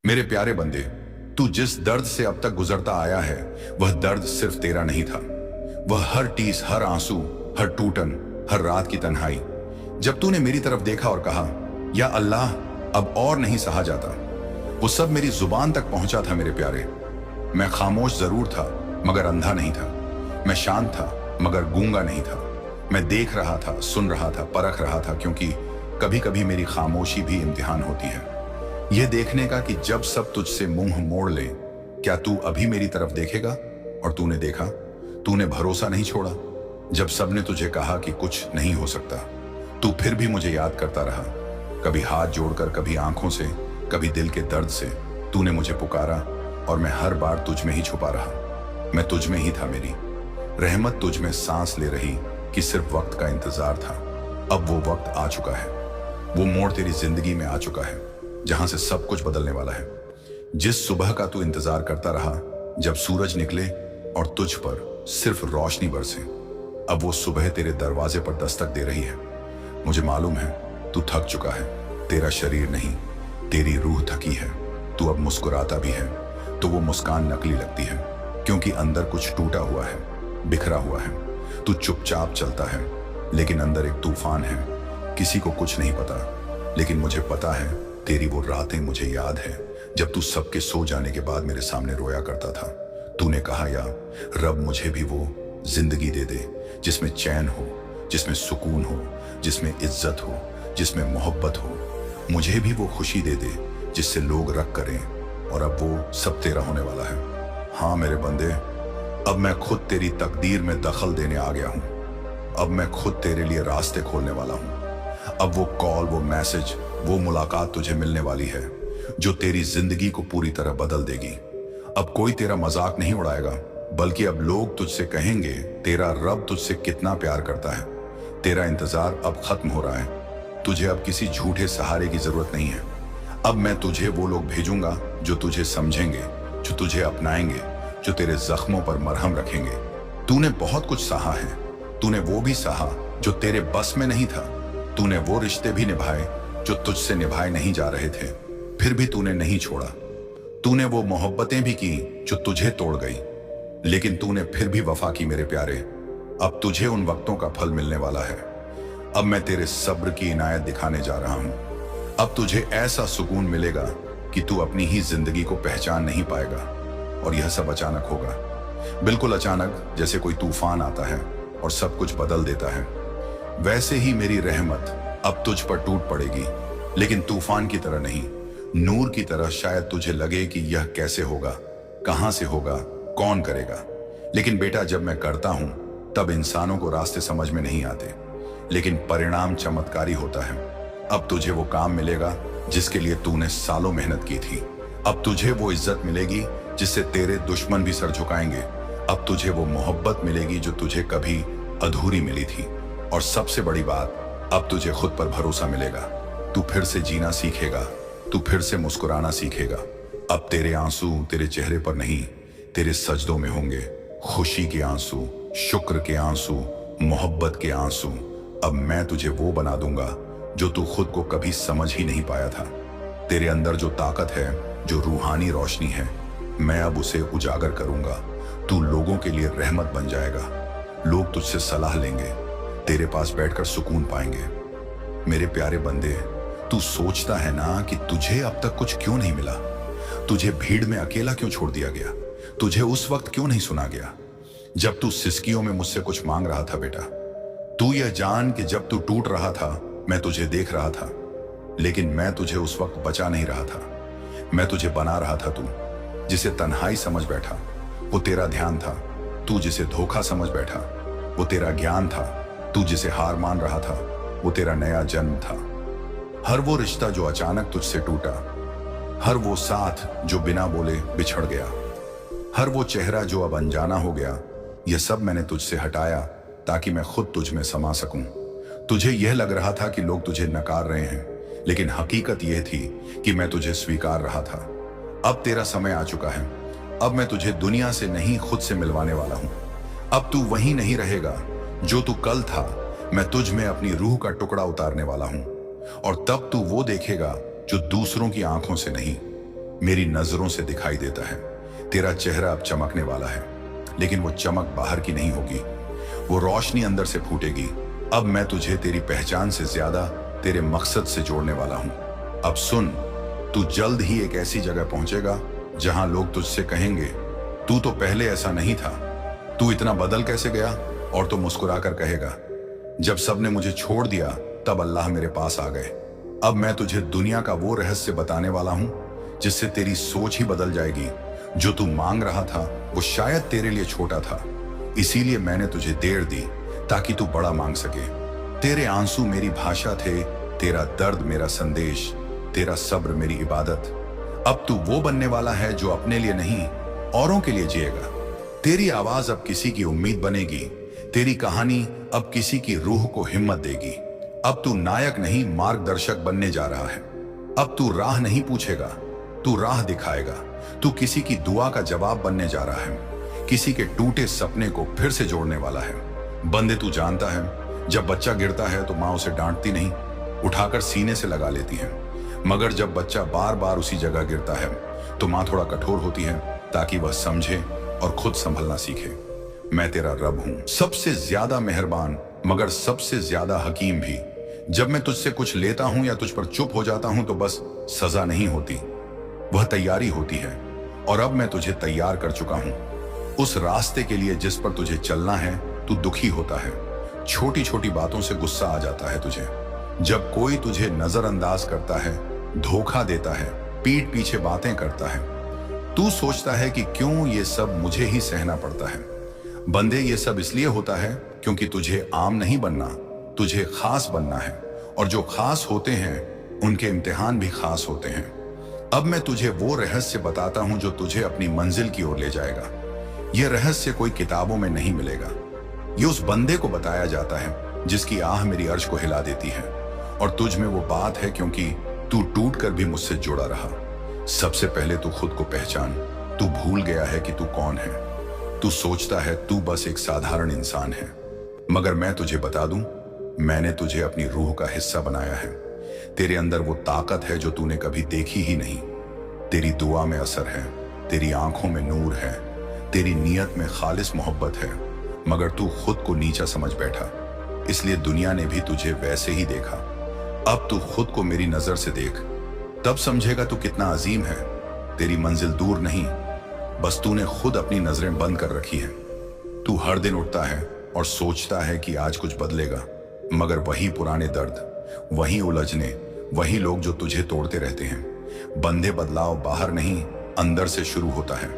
मेरे प्यारे बंदे, तू जिस दर्द से अब तक गुजरता आया है वह दर्द सिर्फ तेरा नहीं था। वह हर टीस, हर आंसू, हर टूटन, हर रात की तन्हाई। जब तूने मेरी तरफ देखा और कहा, या अल्लाह अब और नहीं सहा जाता, वो सब मेरी जुबान तक पहुंचा था मेरे प्यारे। मैं खामोश जरूर था मगर अंधा नहीं था। मैं शांत था मगर गूंगा नहीं था। मैं देख रहा था, सुन रहा था, परख रहा था, क्योंकि कभी कभी मेरी खामोशी भी इम्तिहान होती है। यह देखने का कि जब सब तुझसे मुंह मोड़ ले, क्या तू अभी मेरी तरफ देखेगा? और तूने देखा, तूने भरोसा नहीं छोड़ा। जब सबने तुझे कहा कि कुछ नहीं हो सकता, तू फिर भी मुझे याद करता रहा। कभी हाथ जोड़कर, कभी आंखों से, कभी दिल के दर्द से तूने मुझे पुकारा और मैं हर बार तुझ में ही छुपा रहा। मैं तुझ में ही था, मेरी रहमत तुझ में सांस ले रही कि सिर्फ वक्त का इंतजार था। अब वो वक्त आ चुका है, वो मोड़ तेरी जिंदगी में आ चुका है जहां से सब कुछ बदलने वाला है। जिस सुबह का तू इंतजार करता रहा, जब सूरज निकले और तुझ पर सिर्फ रोशनी बरसे, अब वो सुबह तेरे दरवाजे पर दस्तक दे रही है। मुझे मालूम है तू थक चुका है, तेरा शरीर नहीं, तेरी रूह थकी है। तू अब मुस्कुराता भी है तो वो मुस्कान नकली लगती है, क्योंकि अंदर कुछ टूटा हुआ है, बिखरा हुआ है। तू चुपचाप चलता है लेकिन अंदर एक तूफान है। किसी को कुछ नहीं पता, लेकिन मुझे पता है तेरी वो रातें मुझे याद है, जब तू सबके सो जाने के बाद मेरे सामने रोया करता था। तूने कहा, या रब मुझे भी वो जिंदगी दे दे जिसमें चैन हो, जिसमें सुकून हो, जिसमें इज्जत हो, जिसमें मोहब्बत हो। मुझे भी वो खुशी दे दे जिससे लोग रख करें, और अब वो सब तेरा होने वाला है। हाँ मेरे बंदे, अब मैं खुद तेरी तकदीर में दखल देने आ गया हूँ। अब मैं खुद तेरे लिए रास्ते खोलने वाला हूँ। अब वो कॉल, वो मैसेज, वो मुलाकात तुझे मिलने वाली है जो तेरी जिंदगी को पूरी तरह बदल देगी। अब कोई तेरा मजाक नहीं उड़ाएगा, बल्कि अब लोग तुझसे कहेंगे तेरा रब तुझसे कितना प्यार करता है। तेरा इंतजार अब खत्म हो रहा है। तुझे अब किसी झूठे सहारे की जरूरत नहीं है। अब मैं तुझे वो लोग भेजूंगा जो तुझे समझेंगे, जो तुझे अपनाएंगे, जो तेरे जख्मों पर मरहम रखेंगे। तूने बहुत कुछ सहा है, तूने वो भी सहा जो तेरे बस में नहीं था। तूने वो रिश्ते भी निभाए जो तुझसे निभाए नहीं जा रहे थे, फिर भी तूने नहीं छोड़ा। तूने वो मोहब्बतें भी की जो तुझे तोड़ गई, लेकिन तूने फिर भी वफा की मेरे प्यारे। अब तुझे उन वक्तों का फल मिलने वाला है। अब मैं तेरे सब्र की इनायत दिखाने जा रहा हूं। अब तुझे ऐसा सुकून मिलेगा कि तू अपनी ही जिंदगी को पहचान नहीं पाएगा। और यह सब अचानक होगा, बिल्कुल अचानक, जैसे कोई तूफान आता है और सब कुछ बदल देता है। वैसे ही मेरी रहमत अब तुझ पर टूट पड़ेगी, लेकिन तूफान की तरह नहीं, नूर की तरह। शायद तुझे लगे कि यह कैसे होगा, कहां से होगा, कौन करेगा। लेकिन बेटा, जब मैं करता हूं तब इंसानों को रास्ते समझ में नहीं आते, लेकिन परिणाम चमत्कारी होता है। अब तुझे वो काम मिलेगा जिसके लिए तूने सालों मेहनत की थी। अब तुझे वो इज्जत मिलेगी जिससे तेरे दुश्मन भी सर झुकाएंगे। अब तुझे वो मोहब्बत मिलेगी जो तुझे कभी अधूरी मिली थी। और सबसे बड़ी बात, अब तुझे खुद पर भरोसा मिलेगा। तू फिर से जीना सीखेगा, तू फिर से मुस्कुराना सीखेगा। अब तेरे आंसू तेरे चेहरे पर नहीं, तेरे सजदों में होंगे। खुशी के आंसू, शुक्र के आंसू, मोहब्बत के आंसू। अब मैं तुझे वो बना दूंगा जो तू खुद को कभी समझ ही नहीं पाया था। तेरे अंदर जो ताकत है, जो रूहानी रोशनी है, मैं अब उसे उजागर करूंगा। तू लोगों के लिए रहमत बन जाएगा। लोग तुझसे सलाह लेंगे, तेरे पास बैठकर सुकून पाएंगे। मेरे प्यारे बंदे, तू सोचता है ना कि तुझे अब तक कुछ क्यों नहीं मिला? तुझे भीड़ में अकेला क्यों छोड़ दिया गया? तुझे उस वक्त क्यों नहीं सुना गया जब तू सिसकियों में मुझसे कुछ मांग रहा था? बेटा, तू यह जान कि जब तू टूट रहा था मैं तुझे देख रहा था, लेकिन मैं तुझे उस वक्त बचा नहीं रहा था। मैं तुझे बना रहा था। तू जिसे तन्हाई समझ बैठा वो तेरा ध्यान था। तू जिसे धोखा समझ बैठा वो तेरा ज्ञान था। तू जिसे हार मान रहा था वो तेरा नया जन्म था। हर वो रिश्ता जो अचानक तुझसे टूटा, हर वो साथ जो बिना बोले बिछड़ गया, हर वो चेहरा जो अब अनजाना हो गया, यह सब मैंने तुझसे हटाया ताकि मैं खुद तुझ में समा सकूं। तुझे यह लग रहा था कि लोग तुझे नकार रहे हैं, लेकिन हकीकत यह थी कि मैं तुझे स्वीकार रहा था। अब तेरा समय आ चुका है। अब मैं तुझे दुनिया से नहीं, खुद से मिलवाने वाला हूं। अब तू वही नहीं रहेगा जो तू कल था। मैं तुझ में अपनी रूह का टुकड़ा उतारने वाला हूं, और तब तू वो देखेगा जो दूसरों की आंखों से नहीं, मेरी नजरों से दिखाई देता है। तेरा चेहरा अब चमकने वाला है, लेकिन वो चमक बाहर की नहीं होगी, वो रोशनी अंदर से फूटेगी। अब मैं तुझे तेरी पहचान से ज्यादा तेरे मकसद से जोड़ने वाला हूं। अब सुन, तू जल्द ही एक ऐसी जगह पहुंचेगा जहां लोग तुझसे कहेंगे, तू तो पहले ऐसा नहीं था, तू इतना बदल कैसे गया? और तू मुस्कुराकर कहेगा, जब सबने मुझे छोड़ दिया तब अल्लाह मेरे पास आ गए। अब मैं तुझे दुनिया का वो रहस्य बताने वाला हूं जिससे तेरी सोच ही बदल जाएगी। जो तू मांग रहा था वो शायद तेरे लिए छोटा था, इसीलिए मैंने तुझे देर दी ताकि तू बड़ा मांग सके। तेरे आंसू मेरी भाषा थे, तेरा दर्द मेरा संदेश, तेरा सब्र मेरी इबादत। अब तू वो बनने वाला है जो अपने लिए नहीं, औरों के लिए जिएगा। तेरी आवाज अब किसी की उम्मीद बनेगी, तेरी कहानी अब किसी की रूह को हिम्मत देगी। अब तू नायक नहीं, मार्गदर्शक बनने जा रहा है। अब तू राह नहीं पूछेगा, तू राह दिखाएगा। तू किसी की दुआ का जवाब बनने जा रहा है, किसी के टूटे सपने को फिर से जोड़ने वाला है। बंदे, तू जानता है, जब बच्चा गिरता है तो माँ उसे डांटती नहीं, उठाकर सीने से लगा लेती है। मगर जब बच्चा बार बार उसी जगह गिरता है तो माँ थोड़ा कठोर होती है ताकि वह समझे और खुद संभलना सीखे। मैं तेरा रब हूं, सबसे ज्यादा मेहरबान मगर सबसे ज्यादा हकीम भी। जब मैं तुझसे कुछ लेता हूं या तुझ पर चुप हो जाता हूं तो बस सजा नहीं होती, वह तैयारी होती है। और अब मैं तुझे तैयार कर चुका हूं उस रास्ते के लिए जिस पर तुझे चलना है। तू दुखी होता है, छोटी छोटी बातों से गुस्सा आ जाता है तुझे। जब कोई तुझे नजरअंदाज करता है, धोखा देता है, पीठ पीछे बातें करता है, तू सोचता है कि क्यों ये सब मुझे ही सहना पड़ता है। बंदे, ये सब इसलिए होता है क्योंकि तुझे आम नहीं बनना, तुझे खास बनना है। और जो खास होते हैं उनके इम्तिहान भी खास होते हैं। अब मैं तुझे वो रहस्य बताता हूं जो तुझे अपनी मंजिल की ओर ले जाएगा। यह रहस्य कोई किताबों में नहीं मिलेगा, ये उस बंदे को बताया जाता है जिसकी आह मेरी अर्श को हिला देती है। और तुझ में वो बात है क्योंकि तू टूट कर भी मुझसे जुड़ा रहा। सबसे पहले तू खुद को पहचान। तू भूल गया है कि तू कौन है। तू सोचता है तू बस एक साधारण इंसान है, मगर मैं तुझे बता दूं, मैंने तुझे अपनी रूह का हिस्सा बनाया है। तेरे अंदर वो ताकत है जो तूने कभी देखी ही नहीं। तेरी दुआ में असर है, तेरी आंखों में नूर है, तेरी नीयत में खालिस मोहब्बत है। मगर तू खुद को नीचा समझ बैठा, इसलिए दुनिया ने भी तुझे वैसे ही देखा। अब तू खुद को मेरी नजर से देख, तब समझेगा तू कितना अजीम है। तेरी मंजिल दूर नहीं, बस तूने खुद अपनी नजरें बंद कर रखी हैं। तू हर दिन उठता है और सोचता है कि आज कुछ बदलेगा, मगर वही पुराने दर्द, वही उलझने, वही लोग जो तुझे तोड़ते रहते हैं। बंदे, बदलाव बाहर नहीं अंदर से शुरू होता है।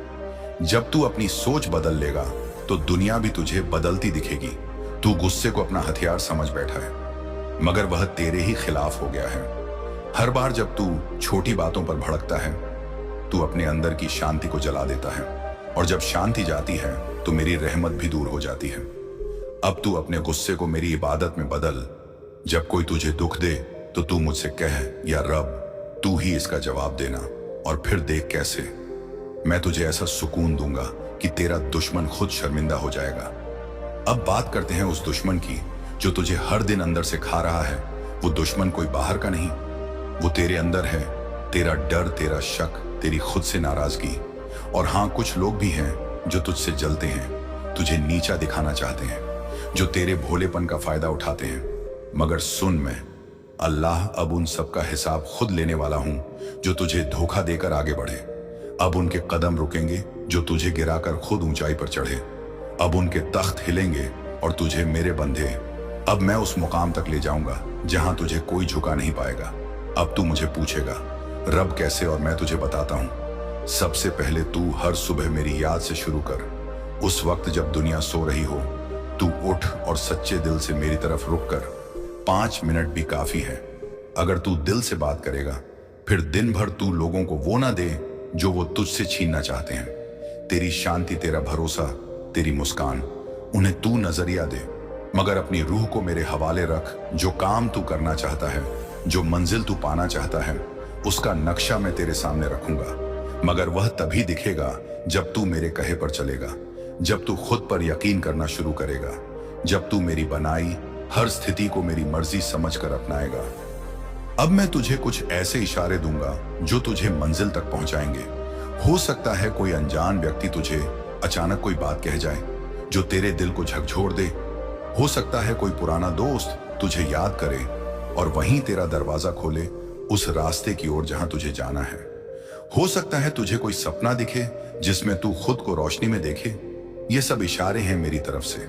जब तू अपनी सोच बदल लेगा तो दुनिया भी तुझे बदलती दिखेगी। तू गुस्से को अपना हथियार समझ बैठा है, मगर वह तेरे ही खिलाफ हो गया है। हर बार जब तू छोटी बातों पर भड़कता है, तू अपने अंदर की शांति को जला देता है। और जब शांति जाती है तो मेरी रहमत भी दूर हो जाती है। अब तू अपने गुस्से को मेरी इबादत में बदल। जब कोई तुझे दुख दे तो तू मुझसे कह, या रब तू ही इसका जवाब देना, और फिर देख कैसे मैं तुझे ऐसा सुकून दूंगा कि तेरा दुश्मन खुद शर्मिंदा हो जाएगा। अब बात करते हैं उस दुश्मन की जो तुझे हर दिन अंदर से खा रहा है। वो दुश्मन कोई बाहर का नहीं, वो तेरे अंदर है। तेरा डर, तेरा शक, तेरी खुद से नाराजगी। और हाँ, कुछ लोग भी हैं जो तुझसे जलते हैं, तुझे नीचा दिखाना चाहते हैं, जो तेरे भोलेपन का फायदा उठाते हैं। मगर सुन, मैं अल्लाह अब उन सब का हिसाब खुद लेने वाला हूं जो तुझे धोखा देकर आगे बढ़े। अब उनके कदम रुकेंगे जो तुझे गिराकर खुद ऊंचाई पर चढ़े। अब उनके तख्त हिलेंगे और तुझे मेरे बंधे अब मैं उस मुकाम तक ले जाऊंगा जहां तुझे कोई झुका नहीं पाएगा। अब तू मुझे पूछेगा, रब कैसे? और मैं तुझे बताता हूं। सबसे पहले तू हर सुबह मेरी याद से शुरू कर। उस वक्त जब दुनिया सो रही हो, तू उठ और सच्चे दिल से मेरी तरफ रुक कर 5 मिनट भी काफी है। अगर तू दिल से बात करेगा, फिर दिन भर तू लोगों को वो ना दे जो वो तुझसे छीनना चाहते हैं। तेरी शांति, तेरा भरोसा, तेरी मुस्कान, उन्हें तू नजरिया दे। मगर अपनी रूह को मेरे हवाले रख। जो काम तू करना चाहता है, जो मंजिल तू पाना चाहता है, उसका नक्शा मैं तेरे सामने रखूंगा। मगर वह तभी दिखेगा जब तू मेरे कहे पर चलेगा, जब तू खुद पर यकीन करना शुरू करेगा, जब तू मेरी बनाई हर स्थिति को मेरी मर्जी समझकर अपनाएगा। अब मैं तुझे कुछ ऐसे इशारे दूंगा जो तुझे मंजिल तक पहुंचाएंगे। हो सकता है कोई अनजान व्यक्ति तुझे अचानक कोई बात कह जाए जो तेरे दिल को झकझोर दे। हो सकता है कोई पुराना दोस्त तुझे याद करे और वहीं तेरा दरवाजा खोले उस रास्ते की ओर जहां तुझे जाना है। हो सकता है तुझे कोई सपना दिखे जिसमें तू खुद को रोशनी में देखे। ये सब इशारे हैं मेरी तरफ से।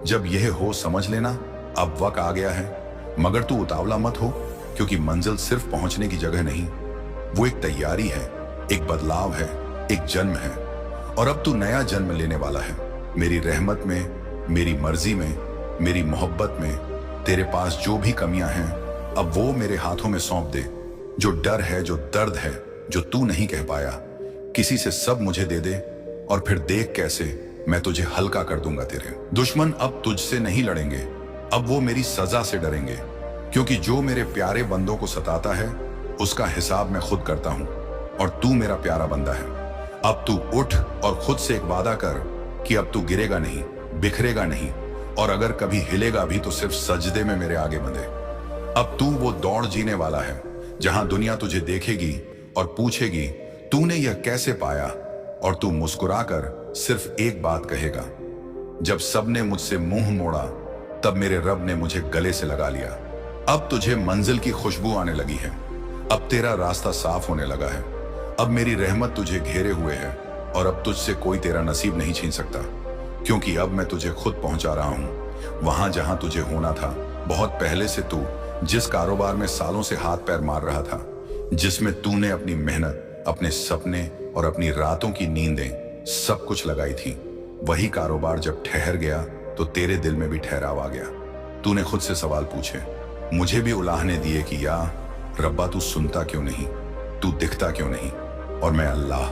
जब यह हो समझ लेना अब वक्त आ गया है। मगर तू उतावला मत हो, क्योंकि मंजिल सिर्फ पहुंचने की जगह नहीं, वो एक तैयारी है, एक बदलाव है, एक जन्म है। और अब तू नया जन्म लेने वाला है, मेरी रहमत में, मेरी मर्जी में, मेरी मोहब्बत में। तेरे पास जो भी कमियां हैं अब वो मेरे हाथों में सौंप दे। जो डर है, जो दर्द है, जो तू नहीं कह पाया, किसी से सब मुझे दे दे और फिर देख कैसे मैं तुझे हल्का कर दूंगा। तेरे दुश्मन अब तुझसे नहीं लड़ेंगे, अब वो मेरी सजा से डरेंगे, क्योंकि जो मेरे प्यारे बंदों को सताता है उसका हिसाब मैं खुद करता हूं और तू मेरा प्यारा बंदा है। अब तू उठ और खुद से एक वादा कर कि अब तू गिरेगा नहीं, बिखरेगा नहीं, और अगर कभी हिलेगा भी तो सिर्फ सजदे में मेरे आगे बंधे। अब तू वो दौड़ जीने वाला है जहां दुनिया तुझे देखेगी और पूछेगी तूने यह कैसे पाया, और तू मुस्कुराकर सिर्फ एक बात कहेगा, जब सबने मुझसे मुंह मोड़ा तब मेरे रब ने मुझे गले से लगा लिया। अब तुझे मंजिल की खुशबू आने लगी है, अब तेरा रास्ता साफ होने लगा है, अब मेरी रहमत तुझे घेरे हुए है और अब तुझसे कोई तेरा नसीब नहीं छीन सकता, क्योंकि अब मैं तुझे खुद पहुंचा रहा हूं वहां जहां तुझे होना था। बहुत पहले से तू जिस कारोबार में सालों से हाथ पैर मार रहा था, जिसमें तूने अपनी मेहनत, अपने सपने और अपनी रातों की नींदें सब कुछ लगाई थी, वही कारोबार जब ठहर गया तो तेरे दिल में भी ठहराव आ गया। तूने खुद से सवाल पूछे, मुझे भी उलाहने दिए कि या रब्बा तू सुनता क्यों नहीं, तू दिखता क्यों नहीं। और मैं अल्लाह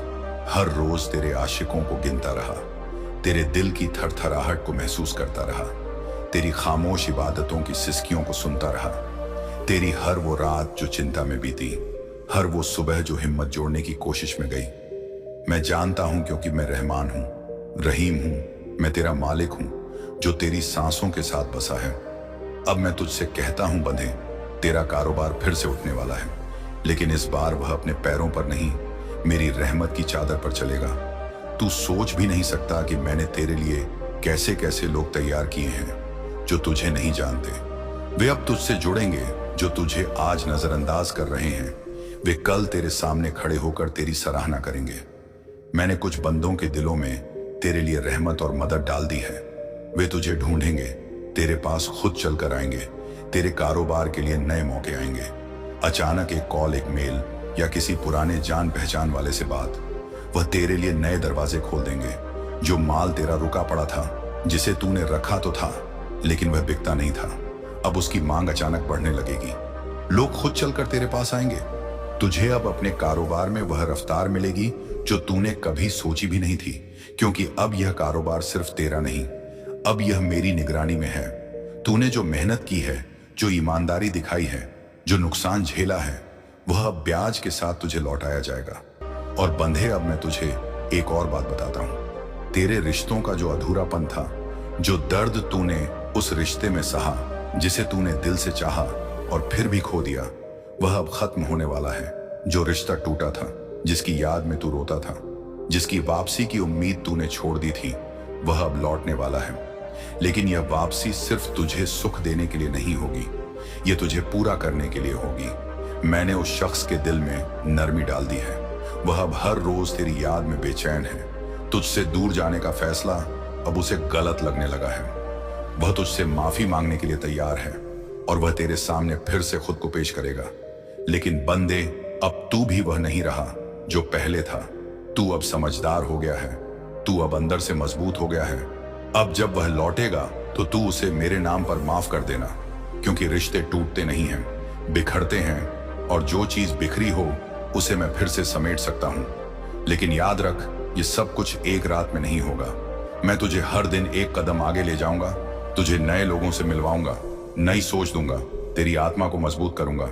हर रोज तेरे आशिकों को गिनता रहा, तेरे दिल की थरथराहट को महसूस करता रहा, तेरी खामोश इबादतों की सिसकियों को सुनता रहा, तेरी हर वो रात जो चिंता में बीती, हर वो सुबह जो हिम्मत जोड़ने की कोशिश में गई। मैं जानता हूं क्योंकि मैं रहमान हूं, रहीम हूं, मैं तेरा मालिक हूं जो तेरी सांसों के साथ बसा है। अब मैं तुझसे कहता हूं बंधे, तेरा कारोबार फिर से उठने वाला है, लेकिन इस बार वह अपने पैरों पर नहीं, मेरी रहमत की चादर पर चलेगा। तू सोच भी नहीं सकता कि मैंने तेरे लिए कैसे कैसे लोग तैयार किए हैं जो तुझे नहीं जानते। वे अब तुझसे जुड़ेंगे, जो तुझे आज नजरअंदाज कर रहे हैं वे कल तेरे सामने खड़े होकर तेरी सराहना करेंगे। मैंने कुछ बंदों के दिलों में तेरे लिए रहमत और मदद डाल दी है। वे तुझे ढूंढेंगे, तेरे पास खुद चलकर आएंगे, तेरे कारोबार के लिए नए मौके आएंगे। अचानक एक कॉल, एक मेल या किसी पुराने जान पहचान वाले से बात, वह तेरे लिए नए दरवाजे खोल देंगे। जो माल तेरा रुका पड़ा था, जिसे तूने रखा तो था लेकिन वह बिकता नहीं था, अब उसकी मांग अचानक बढ़ने लगेगी। लोग खुद चलकर तेरे पास आएंगे। तुझे अब अपने कारोबार में वह रफ्तार मिलेगी जो तूने कभी सोची भी नहीं थी, क्योंकि अब यह कारोबार सिर्फ तेरा नहीं, अब यह मेरी निगरानी में है। तूने जो मेहनत की है, जो ईमानदारी दिखाई है, जो नुकसान झेला है, वह अब ब्याज के साथ तुझे लौटाया जाएगा। और बंधे, अब मैं तुझे एक और बात बताता हूं। तेरे रिश्तों का जो अधूरापन था, जो दर्द तूने उस रिश्ते में सहा, जिसे तूने दिल से चाहा और फिर भी खो दिया, वह अब खत्म होने वाला है। जो रिश्ता टूटा था, जिसकी याद में तू रोता था, जिसकी वापसी की उम्मीद तूने छोड़ दी थी, वह अब लौटने वाला है। लेकिन यह वापसी सिर्फ तुझे सुख देने के लिए नहीं होगी, यह तुझे पूरा करने के लिए होगी। मैंने उस शख्स के दिल में नरमी डाल दी है, वह अब हर रोज तेरी याद में बेचैन है। तुझसे दूर जाने का फैसला अब उसे गलत लगने लगा है। वह तुझसे माफी मांगने के लिए तैयार है और वह तेरे सामने फिर से खुद को पेश करेगा। लेकिन बंदे, अब तू भी वह नहीं रहा जो पहले था। तू अब समझदार हो गया है, तू अब अंदर से मजबूत हो गया है। अब जब वह लौटेगा तो तू उसे मेरे नाम पर माफ कर देना, क्योंकि रिश्ते टूटते नहीं हैं, बिखरते हैं, और जो चीज बिखरी हो उसे मैं फिर से समेट सकता हूं। लेकिन याद रख, ये सब कुछ एक रात में नहीं होगा। मैं तुझे हर दिन एक कदम आगे ले जाऊंगा, तुझे नए लोगों से मिलवाऊंगा, नई सोच दूंगा, तेरी आत्मा को मजबूत करूंगा।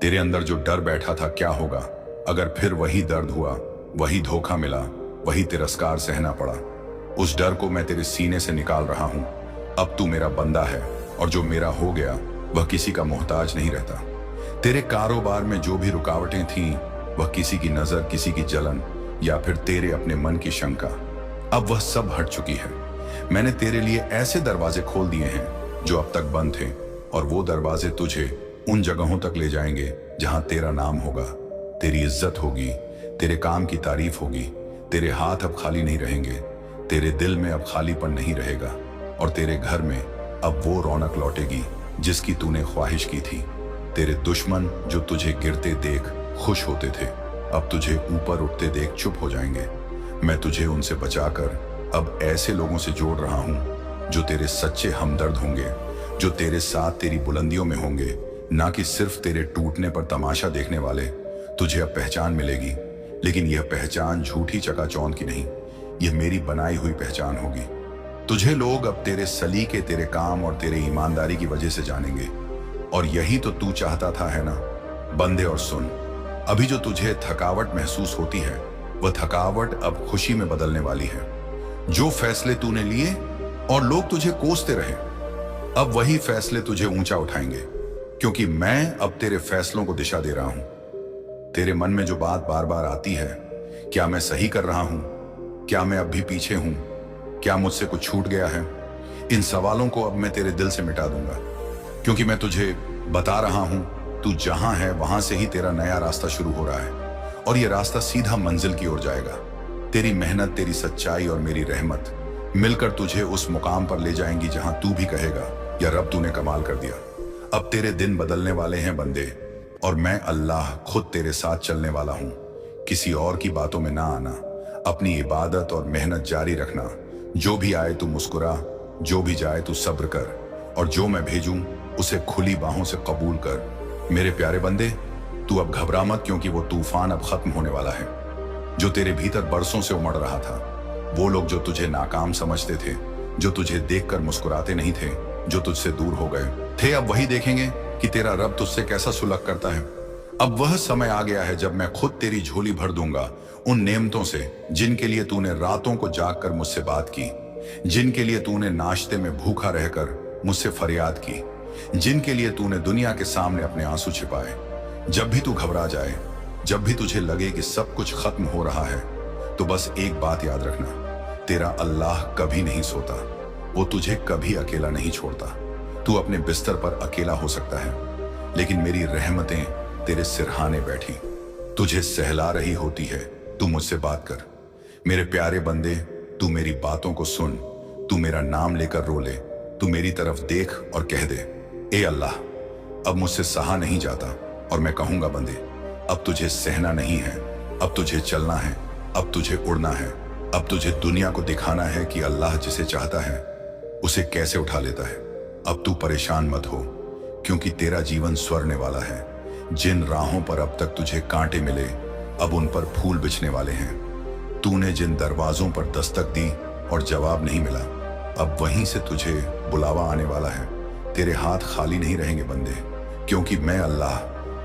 तेरे अंदर जो डर बैठा था, क्या होगा अगर फिर वही दर्द हुआ, वही धोखा मिला, वही तिरस्कार सहना पड़ा। उस डर को मैं तेरे सीने से निकाल रहा हूं। अब तू मेरा बंदा है, और जो मेरा हो गया वह किसी का मोहताज नहीं रहता। तेरे कारोबार में जो भी रुकावटें थीं, वह किसी की नजर, किसी की जलन या फिर तेरे अपने मन की शंका, अब वह सब हट चुकी है। मैंने तेरे लिए ऐसे दरवाजे खोल दिए हैं जो अब तक बंद थे, और वो दरवाजे तुझे उन जगहों तक ले जाएंगे जहां तेरा नाम होगा, तेरी इज्जत होगी, तेरे काम की तारीफ होगी। तेरे हाथ अब खाली नहीं रहेंगे, तेरे दिल में अब खालीपन नहीं रहेगा, और तेरे घर में अब वो रौनक लौटेगी जिसकी तूने ख्वाहिश की थी। तेरे दुश्मन जो तुझे गिरते देख खुश होते थे, अब तुझे ऊपर उठते देख चुप हो जाएंगे। मैं तुझे उनसे बचाकर अब ऐसे लोगों से जोड़ रहा हूं जो तेरे सच्चे हमदर्द होंगे, जो तेरे साथ तेरी बुलंदियों में होंगे, ना कि सिर्फ तेरे टूटने पर तमाशा देखने वाले। तुझे अब पहचान मिलेगी, लेकिन यह पहचान झूठी चकाचौंध की नहीं, यह मेरी बनाई हुई पहचान होगी। तुझे लोग अब तेरे सलीके, तेरे काम और तेरे ईमानदारी की वजह से जानेंगे, और यही तो तू चाहता था, है ना बंदे? और सुन, अभी जो तुझे थकावट महसूस होती है, वह थकावट अब खुशी में बदलने वाली है। जो फैसले तूने लिए और लोग तुझे कोसते रहे, अब वही फैसले तुझे ऊंचा उठाएंगे, क्योंकि मैं अब तेरे फैसलों को दिशा दे रहा हूं। तेरे मन में जो बात बार बार आती है, क्या मैं सही कर रहा हूं, क्या मैं अब भी पीछे हूं, क्या मुझसे कुछ छूट गया है, इन सवालों को अब मैं तेरे दिल से मिटा दूंगा, क्योंकि मैं तुझे बता रहा हूं, तू जहां है वहां से ही तेरा नया रास्ता शुरू हो रहा है, और यह रास्ता सीधा मंजिल की ओर जाएगा। तेरी मेहनत, तेरी सच्चाई और मेरी रहमत मिलकर तुझे उस मुकाम पर ले जाएंगी जहां तू भी कहेगा, या रब तूने कमाल कर दिया। अब तेरे दिन बदलने वाले हैं बंदे, और मैं अल्लाह खुद तेरे साथ चलने वाला हूं। किसी और की बातों में ना आना, अपनी इबादत और मेहनत जारी रखना। जो भी आए तू मुस्कुरा, जो भी जाए तू सब्र कर, और जो मैं भेजूं उसे खुली बाहों से कबूल कर। मेरे प्यारे बंदे, तू अब घबरा मत, क्योंकि वो तूफान अब खत्म होने वाला है जो तेरे भीतर बरसों से उमड़ रहा था। वो लोग जो तुझे नाकाम समझते थे, जो तुझे देखकर मुस्कुराते नहीं थे, जो तुझसे दूर हो गए थे, अब वही देखेंगे कि तेरा रब तुझसे कैसा सुलग करता है। अब वह समय आ गया है जब मैं खुद तेरी झोली भर दूंगा उन नेमतों से जिनके लिए तूने रातों को जागकर मुझसे बात की, जिनके लिए तूने नाश्ते में भूखा रहकर मुझसे फरियाद की, जिनके लिए तूने दुनिया के सामने अपने आंसू छिपाए। जब भी तू घबरा जाए, जब भी तुझे लगे कि सब कुछ खत्म हो रहा है, तो बस एक बात याद रखना, तेरा अल्लाह कभी नहीं सोता, वो तुझे कभी अकेला नहीं छोड़ता। तू अपने बिस्तर पर अकेला हो सकता है, लेकिन मेरी रहमतें तेरे सिरहाने बैठी तुझे सहला रही होती है। तू मुझसे बात कर मेरे प्यारे बंदे, तू मेरी बातों को सुन, तू मेरा नाम लेकर रो ले, तू मेरी तरफ देख और कह दे, ए अल्लाह, अब मुझसे सहा नहीं जाता। और मैं कहूंगा, बंदे, अब तुझे सहना नहीं है, अब तुझे चलना है, अब तुझे उड़ना है, अब तुझे दुनिया को दिखाना है कि अल्लाह जिसे चाहता है उसे कैसे उठा लेता है। अब तू परेशान मत हो, क्योंकि तेरा जीवन स्वरने वाला है। जिन राहों पर अब तक तुझे कांटे मिले, अब उन पर फूल बिछने वाले हैं। तूने जिन दरवाजों पर दस्तक दी और जवाब नहीं मिला, अब वहीं से तुझे बुलावा आने वाला है। तेरे हाथ खाली नहीं रहेंगे बंदे, क्योंकि मैं अल्लाह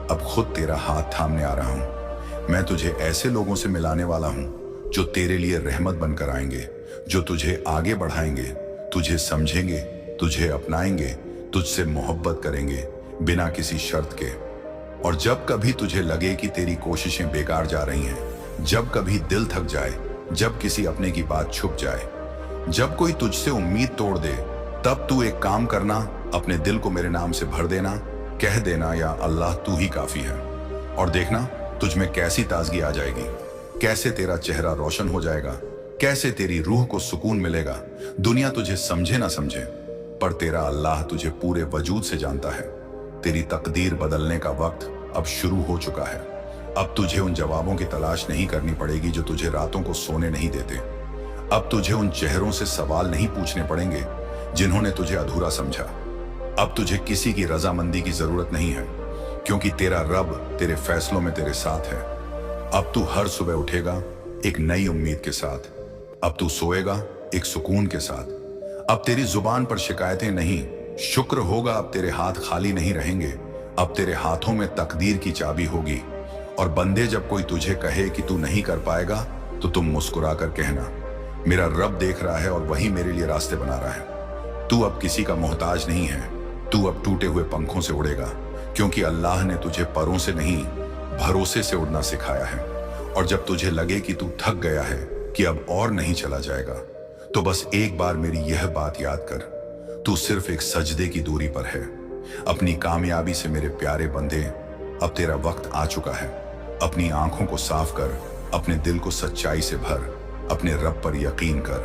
अब खुद तेरा हाथ थामने आ रहा हूं। मैं तुझे ऐसे लोगों से मिलाने वाला हूं जो तेरे लिए रहमत बनकर आएंगे, जो तुझे आगे बढ़ाएंगे, तुझे समझेंगे, तुझे अपनाएंगे, तुझसे मोहब्बत करेंगे बिना किसी शर्त के। और जब कभी तुझे लगे कि तेरी कोशिशें बेकार जा रही हैं, जब कभी दिल थक जाए, जब किसी अपने की बात छुप जाए, जब कोई तुझसे उम्मीद तोड़ दे, तब तू एक काम करना, अपने दिल को मेरे नाम से भर देना, कह देना, या अल्लाह तू ही काफी है। और देखना तुझ में कैसी ताजगी आ जाएगी, कैसे तेरा चेहरा रोशन हो जाएगा, कैसे तेरी रूह को सुकून मिलेगा। दुनिया तुझे समझे ना समझे, पर तेरा अल्लाह तुझे पूरे वजूद से जानता है। तेरी तकदीर बदलने का वक्त अब शुरू हो चुका है। अब तुझे उन जवाबों की तलाश नहीं करनी पड़ेगी जो तुझे रातों को सोने नहीं देते। अब तुझे उन चेहरों से सवाल नहीं पूछने पड़ेंगे जिन्होंने तुझे अधूरा समझा। अब तुझे किसी की रजामंदी की जरूरत नहीं है, क्योंकि तेरा रब तेरे फैसलों में तेरे साथ है। अब तू हर सुबह उठेगा एक नई उम्मीद के साथ, अब तू सोएगा एक सुकून के साथ। अब तेरी जुबान पर शिकायतें नहीं, शुक्र होगा। अब तेरे हाथ खाली नहीं रहेंगे, अब तेरे हाथों में तकदीर की चाबी होगी। और बंदे, जब कोई तुझे कहे कि तू नहीं कर पाएगा, तो तुम मुस्कुरा कर कहना, मेरा रब देख रहा है और वही मेरे लिए रास्ते बना रहा है। तू अब किसी का मोहताज नहीं है, तू अब टूटे हुए पंखों से उड़ेगा, क्योंकि अल्लाह ने तुझे परों से नहीं भरोसे से उड़ना सिखाया है। और जब तुझे लगे कि तू थक गया है, कि अब और नहीं चला जाएगा, तो बस एक बार मेरी यह बात याद कर, तू सिर्फ एक सजदे की दूरी पर है अपनी कामयाबी से। मेरे प्यारे बंदे, अब तेरा वक्त आ चुका है। अपनी आंखों को साफ कर, अपने दिल को सच्चाई से भर, अपने रब पर यकीन कर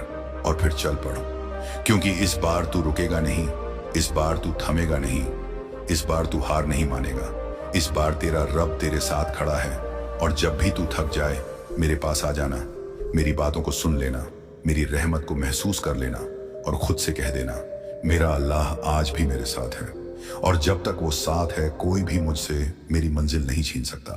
और फिर चल पड़ो। क्योंकि इस बार तू रुकेगा नहीं, इस बार तू थमेगा नहीं, इस बार तू हार नहीं मानेगा। इस बार तेरा रब तेरे साथ खड़ा है। और जब भी तू थक जाए, मेरे पास आ जाना, मेरी बातों को सुन लेना, मेरी रहमत को महसूस कर लेना और खुद से कह देना, मेरा अल्लाह आज भी मेरे साथ है। और जब तक वो साथ है, कोई भी मुझसे मेरी मंजिल नहीं छीन सकता।